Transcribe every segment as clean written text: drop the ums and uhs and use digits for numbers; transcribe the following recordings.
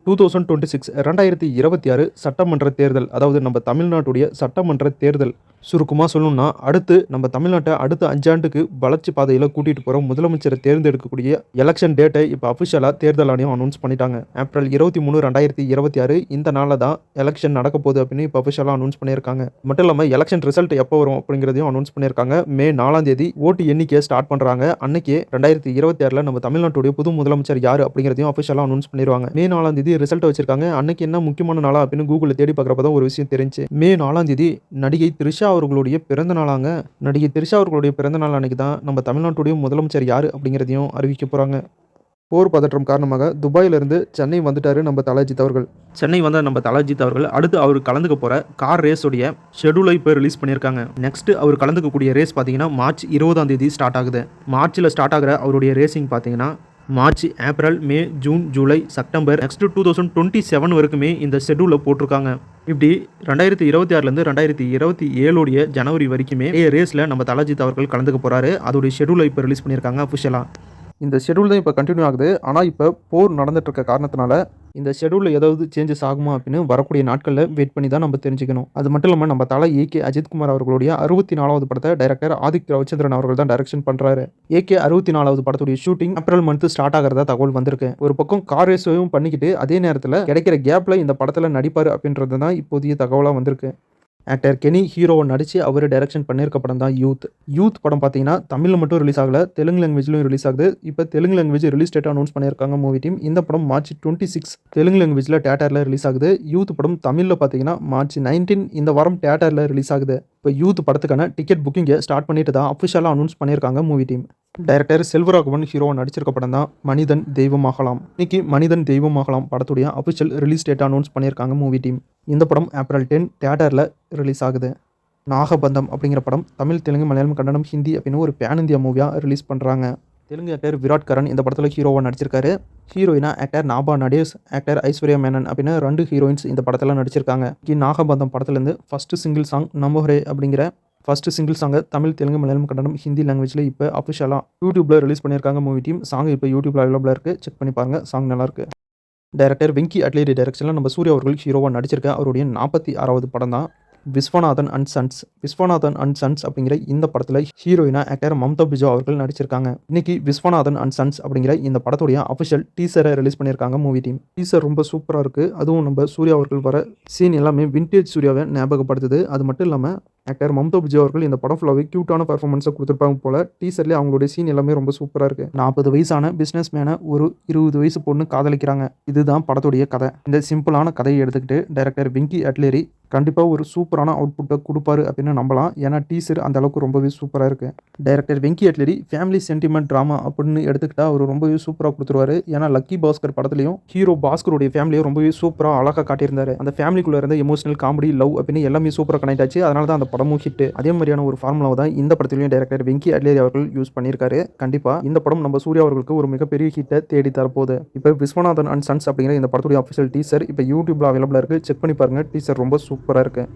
2026 2026 சட்டமன்ற தேர்தல். அதாவது நம்ம தமிழ்நாட்டுடைய சட்டமன்ற தேர்தல். சுருக்கமா சொல்லணும்னா, அடுத்து நம்ம தமிழ்நாட்ட அடுத்த 5 ஆண்டுக்கு வளர்ச்சி பாதையில கூட்டிட்டு போற முதலமைச்சர தேர்ந்தெடுக்கக்கூடிய எலக்ஷன் டேட்ட இப்ப அஃபிஷியலா தேர்தல் ஆணையம் அனௌன்ஸ் பண்ணிட்டாங்க. ஏப்ரல் 23, 2026 இந்த நாள்ல தான் எலக்ஷன் நடக்கப்போகுது அப்படின்னு இப்ப அஃபிஷியலா அனௌன்ஸ் பண்ணியிருக்காங்க. மட்டும் இல்லாம எலக்ஷன் ரிசல்ட் எப்போ வரும் அப்படிங்கிறதையும் அனௌன்ஸ் பண்ணியிருக்காங்க. மே 4ஆம் தேதி ஓட்டு எண்ணிக்கைய ஸ்டார்ட் பண்றாங்க. அன்னைக்கே 2026ல நம்ம தமிழ்நாட்டுடைய புது முதலமைச்சர் யாரு அப்படிங்கிறதையும் அஃபிஷியலா அனௌன்ஸ் பண்ணிருவாங்க. மே 4ஆம் தேதி ரிசல்ட் வச்சிருக்காங்க. அன்னைக்கு என்ன முக்கியமான நாளா அப்படின்னு கூகுள்ல தேடி பார்க்குறப்ப தான் ஒரு விஷயம் தெரிஞ்சுச்சு. மே 4ஆம் தேதி நடிகை த்ரிஷா அவர்களுடைய பிறந்த நாளாங்க. நடிகை த்ரிஷா அவர்களுடைய பிறந்த நாள் அன்னைக்கு தான் நம்ம தமிழ்நாட்டுடைய முதலமைச்சர் யாரு அப்படிங்கிறதையும் அறிவிக்க போறாங்க. போர் பதற்றம் காரணமாக துபாயிலிருந்து சென்னை வந்துட்டாரு நம்ம தல அஜித் அவர்கள். சென்னை வந்த நம்ம தல அஜித் அவர்கள் அடுத்து அவர் கலந்துக்க போற கார் ரேஸோடைய ஷெட்யூலை இப்போ ரிலீஸ் பண்ணியிருக்காங்க. நெக்ஸ்ட் அவர் கலந்துக்கக்கூடிய ரேஸ் பார்த்தீங்கன்னா மார்ச் 20ஆம் தேதி ஸ்டார்ட் ஆகுது. மார்ச்சில் ஸ்டார்ட் ஆகிற அவருடைய ரேசிங் பார்த்தீங்கன்னா மார்ச், ஏப்ரல், மே, ஜூன், ஜூலை, செப்டம்பர் நெக்ஸ்ட் 2027 வரைக்குமே இந்த ஷெட்யூலில் போட்டிருக்காங்க. இப்படி 2026லேருந்து 2027 ஜனவரி வரைக்குமே ரேஸில் நம்ம தல அஜித் அவர்கள் கலந்துக்க போறாரு. அதோடைய ஷெட்யூலை இப்போ ரிலீஸ் பண்ணியிருக்காங்க அஃபிஷியலாக. இந்த ஷெட்யூல் தான் இப்போ கண்டினியூ ஆகுது. ஆனால் இப்போ போர் நடந்துட்டு இருக்க காரணத்தினால இந்த ஷெட்யூலில் ஏதாவது சேஞ்சஸ் ஆகுமா அப்படின்னு வரக்கூடிய நாட்களில் வெயிட் பண்ணி தான் நம்ம தெரிஞ்சுக்கணும். அது மட்டும் இல்லாமல் நம்ம தல ஏகே அஜித்குமார் அவர்களுடைய 64வது படத்தை டைரக்டர் ஆதித்ய ரவிச்சந்திரன் அவர்கள் தான் டைரக்ஷன் பண்ணுறாரு. ஏகே 64வது படத்துடைய ஷூட்டிங் ஏப்ரல் மந்த் ஸ்டார்ட் ஆகிறதா தகவல் வந்திருக்கு. ஒரு பக்கம் கார் ரேஸையும் பண்ணிக்கிட்டு அதே நேரத்தில் கிடைக்கிற கேப்பில் இந்த படத்தில் நடிப்பார் அப்படின்றது தான் இப்போதைய தகவலாக வந்திருக்கு. ஆக்டர் கெனி ஹீரோவை நடித்து அவர் டைரக்ஷன் பண்ணியிருக்க படம் தான் யூத். யூத் படம் பார்த்தீங்கன்னா தமிழில் மட்டும் ரிலீஸ் ஆகல, தெலுங்கு லாங்குவேஜ்லையும் ரிலீஸ் ஆகுது. இப்போ Telugu language release date announce பண்ணியிருக்காங்க மூவி டீம். இந்த படம் மார்ச் 26 தெலுங்கு லாங்குவேஜில் தியேட்டரில் ரிலீஸ் ஆகுது. யூத் படம் தமிழில் பார்த்தீங்கன்னா மார்ச் 19 இந்த வாரம் தியேட்டரில் ரிலீஸ் ஆகுது. இப்போ யூத் படத்துக்கான டிக்கெட் புக்கிங்கை ஸ்டார்ட் பண்ணிட்டு தான் அஃபிஷியலாக அனௌன்ஸ் பண்ணியிருக்காங்க மூவி டீம். டைரக்டர் செல்வராகவன் ஹீரோவை நடிச்சிருக்க படம் தான் மனிதன் தெய்வமாகலாம். இன்னைக்கு மனிதன் தெய்வமாகலாம் படத்துடைய அஃபிஷியல் ரிலீஸ் டேட் அனௌன்ஸ் பண்ணியிருக்காங்க மூவி டீம். இந்த படம் ஏப்ரல் 10 தியேட்டரில் ரிலீஸ் ஆகுது. நாகபந்தம் அப்படிங்கிற படம் தமிழ், தெலுங்கு, மலையாளம், கன்னடம், ஹிந்தி அப்படின்னு ஒரு பேன் இந்தியா மூவியாக ரிலீஸ் பண்ணுறாங்க. தெலுங்கு ஆக்டர் விராட் கரன் இந்த படத்தில் ஹீரோவாக நடிச்சிருக்காரு. ஹீரோயினா actor NABBA Natesh, actor Aishwarya Menon அப்படின்னு 2 ஹீரோயின்ஸ் இந்த படத்தில் நடிச்சிருக்காங்க. நாகபந்தம் படத்துலேருந்து ஃபர்ஸ்ட் சிங்கிள் சாங் நமோஹரே அப்படிங்கிற ஃபர்ஸ்ட் சிங்கிள் சாங்கை தமிழ், தெலுங்கு, மலையாளம், கன்னடம், ஹிந்தி லாங்குவேஜில் இப்போ அஃபிஷியலாக யூடியூப்பில் ரிலீஸ் பண்ணியிருக்காங்க மூவி டீம். சாங் இப்போ யூடியூப்பில் அவைலபிளாக இருக்குது, செக் பண்ணி பாருங்கள். சாங் நல்லாயிருக்கு. டைரக்டர் வெங்கி அட்லேரி டைரக்ஷனில் நம்ம சூர்யா அவர்கள் ஹீரோவாக நடிச்சிருக்க அவருடைய 46வது படம் தான் Viswanathan and sons. Viswanathan and sons அப்படிங்கிற இந்த படத்தில் ஹீரோயினா ஆக்டர் மம்தா பிஜோ அவர்கள் நடிச்சிருக்காங்க. இன்னைக்கு விஸ்வநாதன் அண்ட் சன்ஸ் அப்படிங்கிற இந்த படத்துடைய அஃபிஷியல் டீசரை ரிலீஸ் பண்ணியிருக்காங்க மூவி டீம். டீசர் ரொம்ப சூப்பராக இருக்குது. அதுவும் நம்ம சூர்யா அவர்கள் வர சீன் எல்லாமே விண்டேஜ் சூர்யாவை ஞாபகப்படுத்துது. அது மட்டும் இல்லாமல் ஆக்டர் மம்தா பிஜோ அவர்கள் இந்த படம் ஃபுல்லாகவே க்யூட்டான பர்ஃபார்மன்ஸை கொடுத்துருப்பாங்க போல. டீசர்லேயே அவங்களுடைய சீன் எல்லாமே ரொம்ப சூப்பராக இருக்குது. 40 வயசான பிஸ்னஸ் மேனை ஒரு 20 வயசு பொண்ணு காதலிக்கிறாங்க. இதுதான் படத்துடைய கதை. இந்த சிம்பிளான கதையை எடுத்துக்கிட்டு டைரக்டர் வெங்கி அட்லேரி கண்டிப்பாக ஒரு சூப்பரான அவுட்புட்டை கொடுப்பாரு அப்படின்னு நம்பலாம். ஏன்னா டீசர் அந்த அளவுக்கு ரொம்பவே சூப்பராக இருக்குது. Director Venky Atluri family sentiment drama அப்படின்னு எடுத்துக்கிட்டா அவர் ரொம்பவே சூப்பராக கொடுத்துருவாரு. ஏன்னா லக்கி பாஸ்கர் படத்துலையும் ஹீரோ பாஸ்கருடைய ஃபேமிலியை ரொம்பவே சூப்பராக அழகாக காட்டியிருந்தாரு. அந்த ஃபேமிலிக்குள்ளே இருந்த எமோஷனல், காமெடி, லவ் அப்படின்னு எல்லாமே சூப்பராக கனெக்ட் ஆச்சு. அதனால தான் அந்த படமும் ஹிட். அதே மாதிரியான ஒரு ஃபார்முலாவை தான் இந்த படத்துலையும் டைரக்டர் வெங்கி அட்லேரி அவர்கள் யூஸ் பண்ணியிருக்காரு. கண்டிப்பாக இந்த படம் நம்ம சூர்யா அவர்களுக்கு ஒரு மிகப்பெரிய ஹிட்டை தேடி தரப்போகுது. இப்போ விஸ்வநாதன் அண்ட் சன்ஸ் அப்படிங்கிற இந்த படத்துடைய அஃபிஷியல் டீசர் இப்போ யூடியூப்ல அவைலபிளாக இருக்குது, செக் பண்ணி பாருங்கள். டீசர் ரொம்ப சூப்பராக இருக்குது.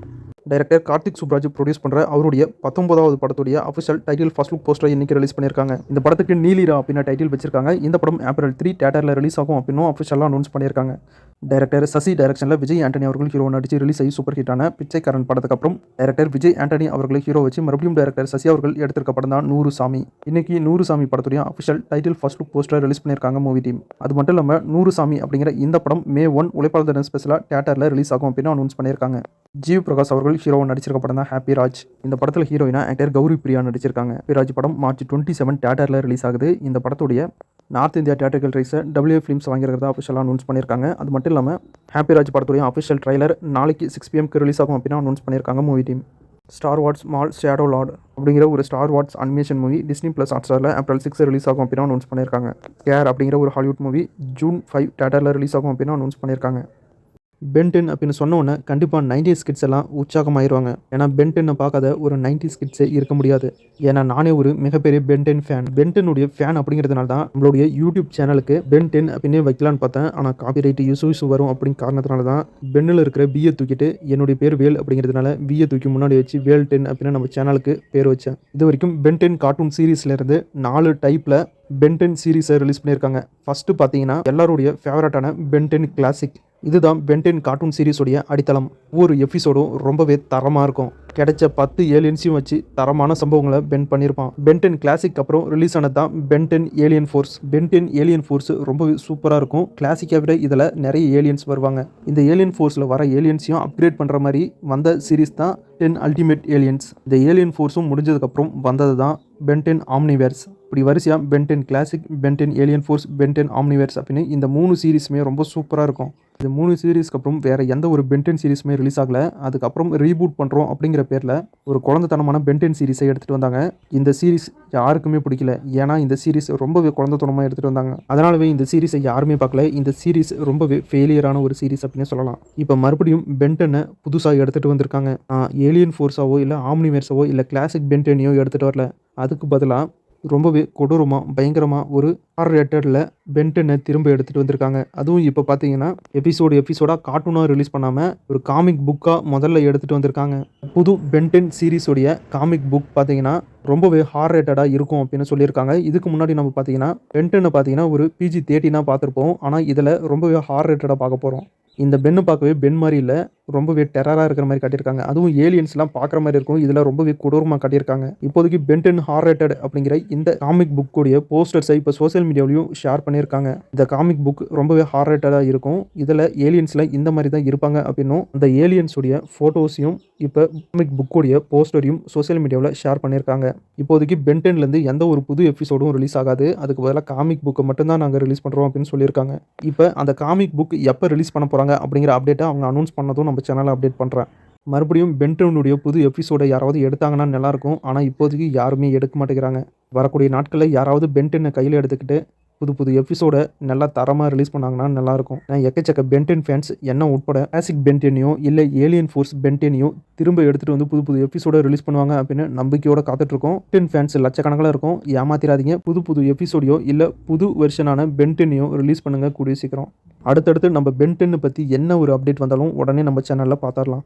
டைரக்டர் கார்த்திக் சுப்ராஜ் ப்ரொடியூஸ் பண்ணுற அவருடைய 19வது படத்துடைய அஃபிஷியல் டைட்டில் ஃபர்ஸ்ட் லுக் போஸ்டரை இன்னைக்கு ரிலீஸ் பண்ணியிருக்காங்க. இந்த படத்துக்கு நீலிரா அப்படின்னு டைட்டில் வச்சிருக்காங்க. இந்த படம் ஏப்ரல் 3 தியேட்டரில் ரிலீஸ் ஆகும் அப்படின்னு அஃபிஷியலாக அனௌன்ஸ் பண்ணியிருக்காங்க. டைரக்டர் சசி டைரக்ஷனில் விஜய் ஆண்டனி அவர்கள் ஹீரோ நடிச்சு ரிலீஸ் ஆகி சூப்பர் ஹிட்டான பிச்சைக்காரன் படத்துக்கு அப்புறம் டைரக்டர் விஜய் ஆண்டனி அவர்களை ஹீரோ வச்சு மறுபடியும் டைரக்டர் சசி அவர்கள் எடுத்திருக்க படம் தான் 100 சாமி. இன்னைக்கு 100 சாமி படத்துடைய அஃபிஷியல் டைட்டில் ஃபர்ஸ்ட் லுக் போஸ்டரை ரிலீஸ் பண்ணியிருக்காங்க மூவி டீம். அது மட்டும் இல்லாமல் 100 சாமி அப்படிங்கிற இந்த படம் மே 1 உழைப்பாளர் தின ஸ்பெஷலாக தியேட்டரில் ரிலீஸ் ஆகும் அப்படின்னு அனௌன்ஸ் பண்ணியிருக்காங்க. ஜீவ் பிரகாஷ் அவர்கள் ஹீரோவை நடிச்சிருக்க படம் தான் ஹாப்பி ராஜ். இந்த படத்தில் ஹீரோயினா ஆக்டர் கௌரி பிரியா நடிச்சிருக்காங்க. ஹாப்பி ராஜ் படம் மார்ச் 27 தியேட்டரில் ரிலீஸ் ஆகுது. இந்த படத்துடைய நார்த் இந்தியா தியேட்டர்கள் ரைஸை WA ஃபிலிம்ஸ் வாங்கியிருக்கிறதா அஃபிஷியலாக அனௌன்ஸ் பண்ணியிருக்காங்க. அது மட்டும் இல்லாமல் ஹாப்பி ராஜ் படத்துடைய அஃபிஷியல் ட்ரைலர் நாளைக்கு 6 PM ரிலீஸ் ஆகும் அப்படின்னு அனௌன்ஸ் பண்ணியிருக்காங்க movie team. Star Wars Maul Shadow Lord அப்படிங்கிற ஒரு Star Wars animation movie Disney+ ஹாட்ஸ்டாரில் ஏப்ரல் 6 ரிலீஸ் ஆகும் அப்படின்னு அனௌன்ஸ் பண்ணியிருக்காங்க. கேர் அப்படிங்கிற ஒரு ஹாலிவுட் மூவி ஜூன் 5 தியேட்டரில் ரிலீஸ் ஆகும் அப்படின்னு அனௌன்ஸ் பண்ணியிருக்காங்க. பென் 10 அப்படின்னு சொன்ன உடனே கண்டிப்பாக 90s கிட்ஸ் எல்லாம் உற்சாகமாயிருவாங்க. ஏன்னா பென் 10 பார்க்காத ஒரு 90s கிட்ஸே இருக்க முடியாது. ஏன்னா நானே ஒரு மிகப்பெரிய பென் 10 ஃபேன். பென் 10 உடைய ஃபேன் அப்படிங்கிறதுனால தான் நம்மளுடைய யூடியூப் சேனலுக்கு பென் 10 அப்படின்னே வைக்கலான்னு பார்த்தேன். ஆனால் காப்பிரைட் இஷ்யூ வரும் அப்படிங்கிற காரணத்தினால தான் பென்னில் இருக்கிற பியை தூக்கிட்டு என்னுடைய பேர் வேல் அப்படிங்கிறதுனால பியை தூக்கி முன்னாடி வச்சு வேல் 10 அப்படின்னு நம்ம சேனலுக்கு பேர் வச்சேன். இது வரைக்கும் பென் 10 கார்ட்டூன் சீரீஸ்லேருந்து 4 டைப்பில் பென் 10 சீரீஸை ரிலீஸ் பண்ணியிருக்காங்க. ஃபஸ்ட்டு பார்த்தீங்கன்னா எல்லாருடைய ஃபேவரட்டான பென் 10 கிளாசிக். இதுதான் பென் 10 கார்ட்டூன் சீரிஸோடைய அடித்தளம். ஒவ்வொரு எபிசோடும் ரொம்பவே தரமாக இருக்கும். கிடைச்ச 10 ஏலியன்ஸையும் வச்சு தரமான சம்பவங்களை பென் பண்ணியிருப்பான். பென் 10 கிளாசிக் அப்புறம் ரிலீஸ் ஆனது தான் Ben 10 Alien Force. Ben 10 Alien Force ரொம்பவே சூப்பராக இருக்கும். கிளாசிக்கை விட இதில் நிறைய ஏலியன்ஸ் வருவாங்க. இந்த ஏலியன் ஃபோர்ஸில் வர ஏலியன்ஸையும் அப்கிரேட் பண்ணுற மாதிரி வந்த சீரிஸ் தான் 10 அல்டிமேட் ஏலியன்ஸ். இந்த ஏலியன் ஃபோர்ஸும் முடிஞ்சதுக்கப்புறம் வந்தது தான் பென் 10 ஆம்னிவேர்ஸ். இப்படி வரிசையாக Ben 10 classic, Ben 10 Alien Force, Ben 10 Omniverse அப்படின்னு இந்த 3 சீரிஸுமே ரொம்ப சூப்பராக இருக்கும். இந்த 3 சீரிஸ்க்கு அப்புறம் வேறு எந்த ஒரு பென் 10 சீரிஸுமே ரிலீஸ் ஆகலை. அதுக்கப்புறம் ரீபூட் பண்ணுறோம் அப்படிங்கிற பேரில் ஒரு குழந்தைத்தனமான பென் 10 சீரிஸை எடுத்துகிட்டு வந்தாங்க. இந்த சீரிஸ் யாருக்குமே பிடிக்கல. ஏன்னா இந்த சீரிஸ் ரொம்பவே குழந்தைத்தனமாக எடுத்துகிட்டு வந்தாங்க. அதனாலவே இந்த சீரிஸை யாருமே பார்க்கல. இந்த சீரிஸ் ரொம்பவே ஃபெயிலியரான ஒரு சீரிஸ் அப்படின்னு சொல்லலாம். இப்போ மறுபடியும் பென் 10 புதுசாக எடுத்துகிட்டு வந்திருக்காங்க. ஏலியன் ஃபோர்ஸாவோ இல்லை ஆம்னிவேர்ஸாவோ இல்லை கிளாசிக் பென் 10ஐயோ எடுத்துகிட்டு வரல. அதுக்கு பதிலாக ரொம்பவே கொடூரமாக பயங்கரமாக ஒரு ஆர் ரேட்டடில் பென் 10 திரும்ப எடுத்துகிட்டு வந்திருக்காங்க. அதுவும் இப்போ பார்த்தீங்கன்னா எபிசோடாக கார்ட்டூனாக ரிலீஸ் பண்ணாமல் ஒரு காமிக் புக்காக முதல்ல எடுத்துகிட்டு வந்திருக்காங்க. புது பென் 10 சீரிஸோடைய காமிக் புக் பார்த்தீங்கன்னா ரொம்பவே ஹார் ரேட்டடாக இருக்கும் அப்படின்னு சொல்லியிருக்காங்க. இதுக்கு முன்னாடி நம்ம பார்த்தீங்கன்னா பென் 10 பார்த்தீங்கன்னா ஒரு PG-13 பார்த்துருப்போம். ஆனால் இதில் ரொம்பவே ஹார் ரேட்டடாக பார்க்க போகிறோம். இந்த பென்னு பார்க்கவே பென் மாதிரி இல்லை, ரொம்பவே டெரராக இருக்கிற மாதிரி காட்டியிருக்காங்க. அதுவும் ஏலியன்ஸ்லாம் பார்க்குற மாதிரி இருக்கும். இதில் ரொம்பவே கொடூரமாக காட்டியிருக்காங்க. இப்போதைக்கு பென் 10 ஹார் ரேட்டட் அப்படிங்கிற இந்த காமிக் புக்குடைய போஸ்டர்ஸை இப்போ சோசியல் மீடியாவிலையும் ஷேர் பண்ணியிருக்காங்க. இந்த காமிக் புக் ரொம்பவே ஹார் ரேட்டடாக இருக்கும். இதில் ஏலியன்ஸில் இந்த மாதிரி தான் இருப்பாங்க அப்படின்னும் அந்த ஏலியன்ஸுடைய ஃபோட்டோஸையும் இப்போ காமிக் புக்குடைய போஸ்டரையும் சோசியல் மீடியாவில் ஷேர் பண்ணியிருக்காங்க. இப்போதைக்கு பென் 10லேருந்து எந்த ஒரு புது எபிசோடும் ரிலீஸ் ஆகாது. அதுக்கு பதிலாக காமிக் புக்கை மட்டும்தான் நாங்கள் ரிலீஸ் பண்ணுறோம் அப்படின்னு சொல்லியிருக்காங்க. இப்போ அந்த காமிக் புக் எப்போ ரிலீஸ் பண்ண போகிறாங்க அப்படிங்கிற அப்டேட்டை அவங்க அனௌன்ஸ் பண்ணதும் நம்ம சேனலை அப்டேட் பண்ணுறேன். மறுபடியும் பென் 10 புது எபிசோடை யாராவது எடுத்தாங்கன்னா நல்லாயிருக்கும். ஆனால் இப்போதைக்கு யாருமே எடுக்க மாட்டேங்கிறாங்க. வரக்கூடிய நாட்களில் யாராவது பென் 10 கையில் எடுத்துக்கிட்டு புது எபிசோடை நல்லா தரமாக ரிலீஸ் பண்ணாங்கன்னா நல்லாயிருக்கும். எக்கச்சக்க பென் 10 ஃபேன்ஸ் என்ன உட்பட கிளாசிக் பென் 10ஐயோ இல்லை ஏலியன் ஃபோர்ஸ் பென் 10ஐயோ திரும்ப எடுத்துகிட்டு வந்து புது எபிசோடை ரிலீஸ் பண்ணுவாங்க அப்படின்னு நம்பிக்கையோடு காத்துட்ருக்கோம். 10 ஃபேன்ஸ் லட்சக்கணக்கில் இருக்கும். ஏமாத்திராதீங்க. புது எபிசோடையோ இல்லை புது வெர்ஷனான பென் 10ஐயோ ரிலீஸ் பண்ணுங்கள் கூடிய சீக்கிரம். அடுத்தடுத்து நம்ம பென் 10 பற்றி என்ன ஒரு அப்டேட் வந்தாலும் உடனே நம்ம சேனலில் பார்த்துடலாம்.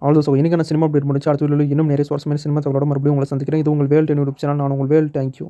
அவ்வளோ ஸோ இன்றைக்கான சினிமா அப்டேட் முடிச்சு அடுத்த வீடியோவில் இன்னும் நிறைய சுவாரஸ்யமான சினிமா தகவலோட மறுபடியும் உங்களை சந்திக்கிறேன். இது உங்கள் வேல் 10 யூடியூப் சேனல். நான் உங்கள் வேல். தேங்க்யூ.